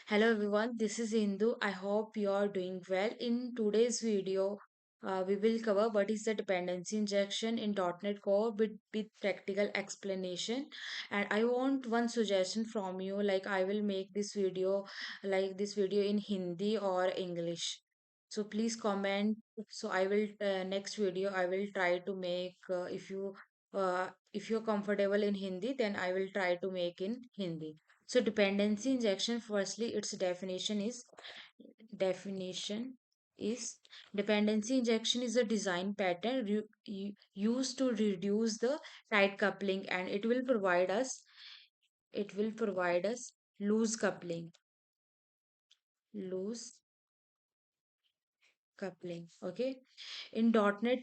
Hello everyone, this is Indu. I hope you are doing well. In today's video, we will cover what is the dependency injection in .NET Core with practical explanation. And I want one suggestion from you, like I will make this video in Hindi or English. So please comment. So I will next video I will try to make if you're comfortable in Hindi, then I will try to make in Hindi. So dependency injection, firstly, its definition is dependency injection is a design pattern used to reduce the tight coupling, and it will provide us loose coupling, loose coupling. Okay. In .NET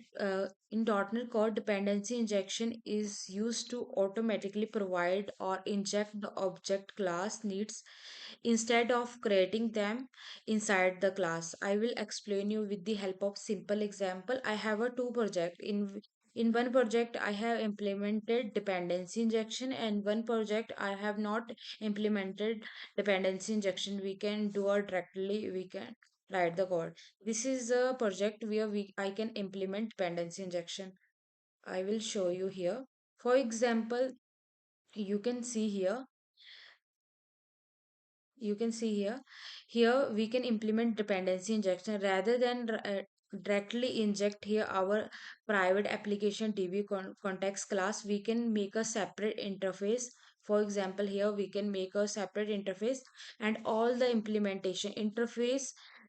Core, dependency injection is used to automatically provide or inject the object class needs instead of creating them inside the class. I will explain you with the help of simple example. I have a two project. In one project, I have implemented dependency injection, and one project I have not implemented dependency injection. We can do it directly. We can write the code. This is a project where I can implement dependency injection. I will show you here. For example, you can see here here we can implement dependency injection rather than directly inject here our private application db context class. We can make a separate interface. For example, here we can make a separate interface, and all the implementation interface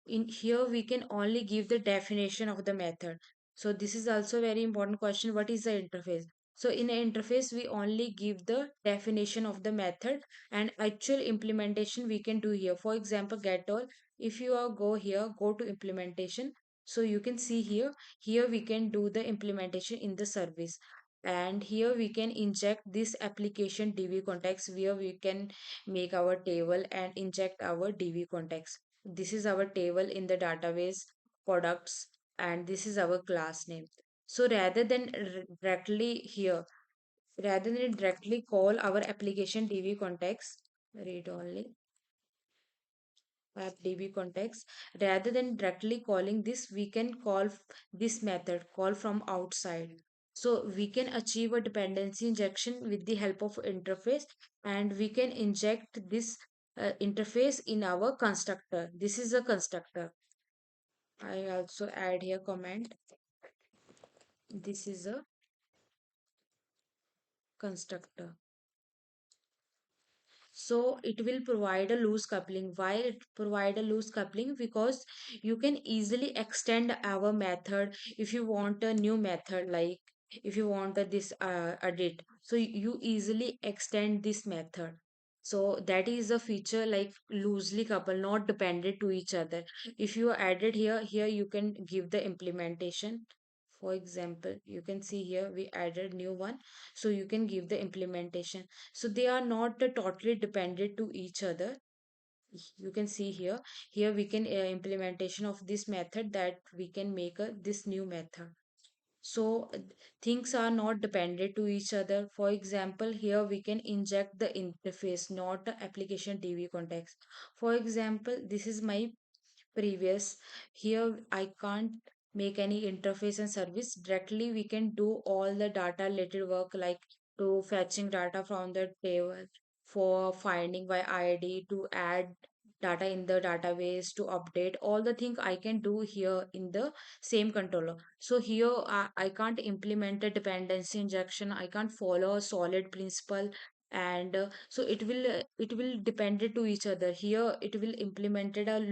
in here we can only give the definition of the method. So this is also very important question, what is the interface? So in an interface we only give the definition of the method, and actual implementation we can do here. For example, get all. If you are go here, go to implementation. So you can see here we can do the implementation in the service, and here we can inject this application db context where we can make our table and inject our db context. This is our table in the database products, and this is our class name. So rather than directly call our application db context, read only app db context, rather than directly calling this, we can this method call from outside. So we can achieve a dependency injection with the help of interface, and we can inject this interface in our constructor. This is a constructor. I also add here comment. This is a constructor. So it will provide a loose coupling. Why it provide a loose coupling? Because you can easily extend our method if you want a new method, like if you want this edit, so you easily extend this method. So that is a feature like loosely coupled, not dependent to each other. If you added here you can give the implementation. For example, you can see here we added new one, so you can give the implementation. So they are not totally dependent to each other. You can see here we can implementation of this method, that we can make this new method. So things are not dependent to each other. For example, here we can inject the interface, not the application db context. For example, this is my previous. Here I can't make any interface and service. Directly we can do all the data related work, like to fetching data from the table, for finding by id, to add data in the database, to update all the thing I can do here in the same controller. So here I can't implement a dependency injection, I can't follow a solid principle, and so it will dependent to each other. Here it will implemented a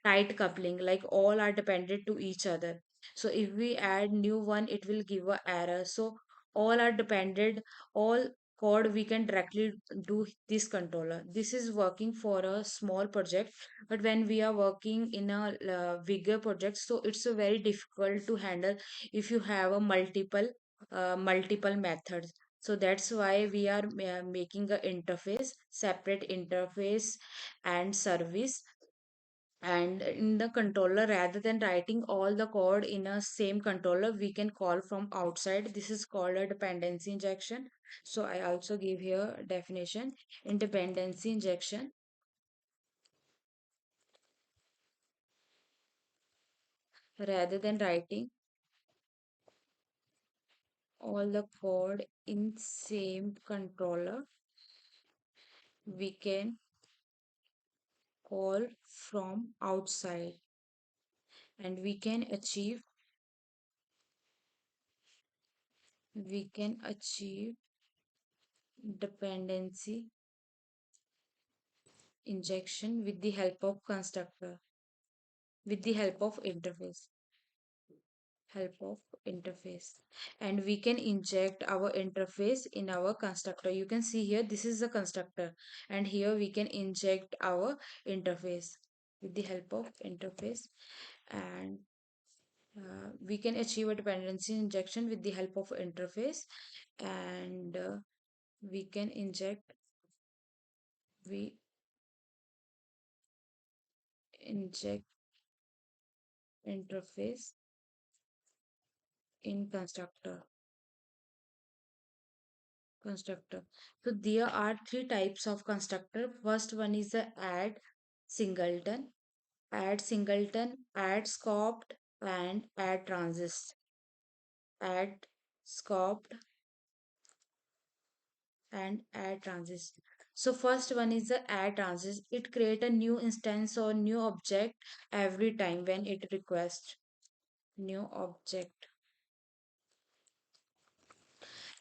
tight coupling, like all are dependent to each other. So if we add new one, it will give a error. So all are dependent, all code we can directly do this controller. This is working for a small project, but when we are working in a bigger project, so it's a very difficult to handle if you have a multiple methods. So that's why we are making a interface, separate interface and service. And in the controller, rather than writing all the code in a same controller, we can call from outside. This is called a dependency injection. So I also give here definition. In dependency injection, rather than writing all the code in same controller, we can call from outside, and we can achieve dependency injection with the help of constructor, with the help of interface. And we can inject our interface in our constructor. You can see here, this is the constructor, and here we can inject our interface with the help of interface. And we can achieve a dependency injection with the help of interface. And we can we inject interface in constructor. So there are three types of constructor. First one is the singleton, add scoped, and add scoped and add transist. So first one is the add transist. It create a new instance or new object every time when it requests new object.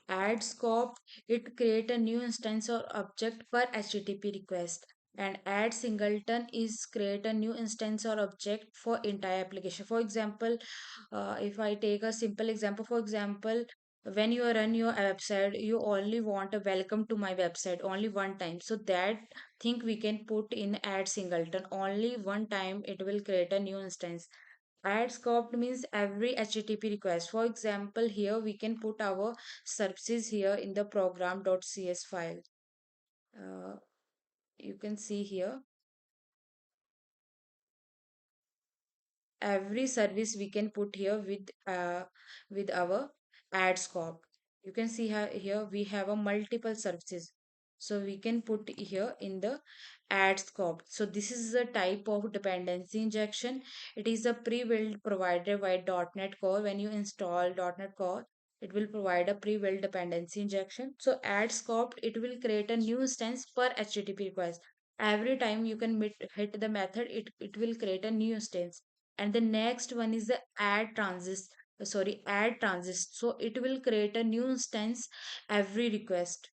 Add scope, it create a new instance or object per HTTP request. And add singleton is create a new instance or object for entire application. For example, if I take a simple example, for example, when you run your website, you only want a welcome to my website only one time. So that thing we can put in add singleton. Only one time it will create a new instance. Add scoped means every HTTP request. For example, here we can put our services here in the program.cs file. Uh, you can see here every service we can put here with our add scope. You can see here we have a multiple services, so we can put here in the add scope. So this is the type of dependency injection. It is a pre-built provided by .NET Core. When you install .NET Core, it will provide a pre-built dependency injection. So add scope, it will create a new instance per HTTP request. Every time you can hit the method, it will create a new instance. And the next one is the add transist. So it will create a new instance every request.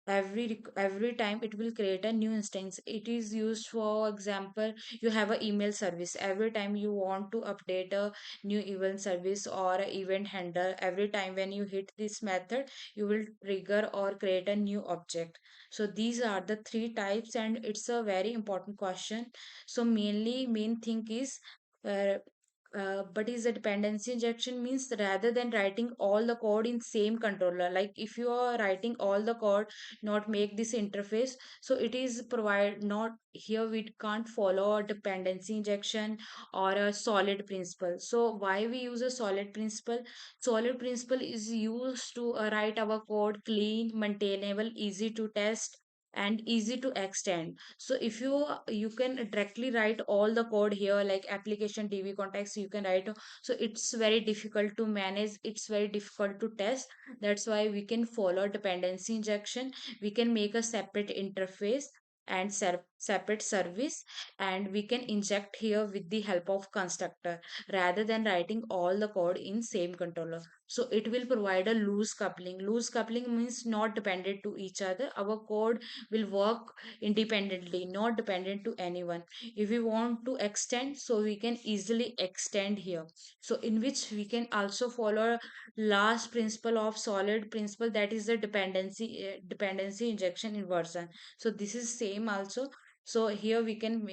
Every time it will create a new instance. It is used, for example, you have an email service. Every time you want to update a new event service or a event handler, every time when you hit this method, you will trigger or create a new object. So these are the three types, and it's a very important question. So mainly main thing is, uh, but is a dependency injection means rather than writing all the code in same controller, like if you are writing all the code, not make this interface, so it is provide not here we can't follow a dependency injection or a solid principle. So why we use a solid principle? Solid principle is used to write our code clean, maintainable, easy to test, and easy to extend. So if you can directly write all the code here, like application db context you can write. So it's very difficult to manage, it's very difficult to test. That's why we can follow dependency injection. We can make a separate interface and separate service, and we can inject here with the help of constructor rather than writing all the code in same controller. So it will provide a loose coupling. Loose coupling means not dependent to each other. Our code will work independently, not dependent to anyone. If we want to extend, so we can easily extend here. So in which we can also follow last principle of solid principle, that is the dependency injection inversion. So this is same also. So here we can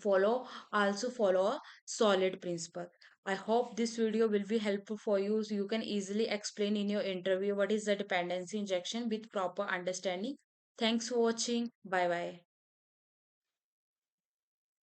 follow a solid principle. I hope this video will be helpful for you, so you can easily explain in your interview what is the dependency injection with proper understanding. Thanks for watching. Bye bye.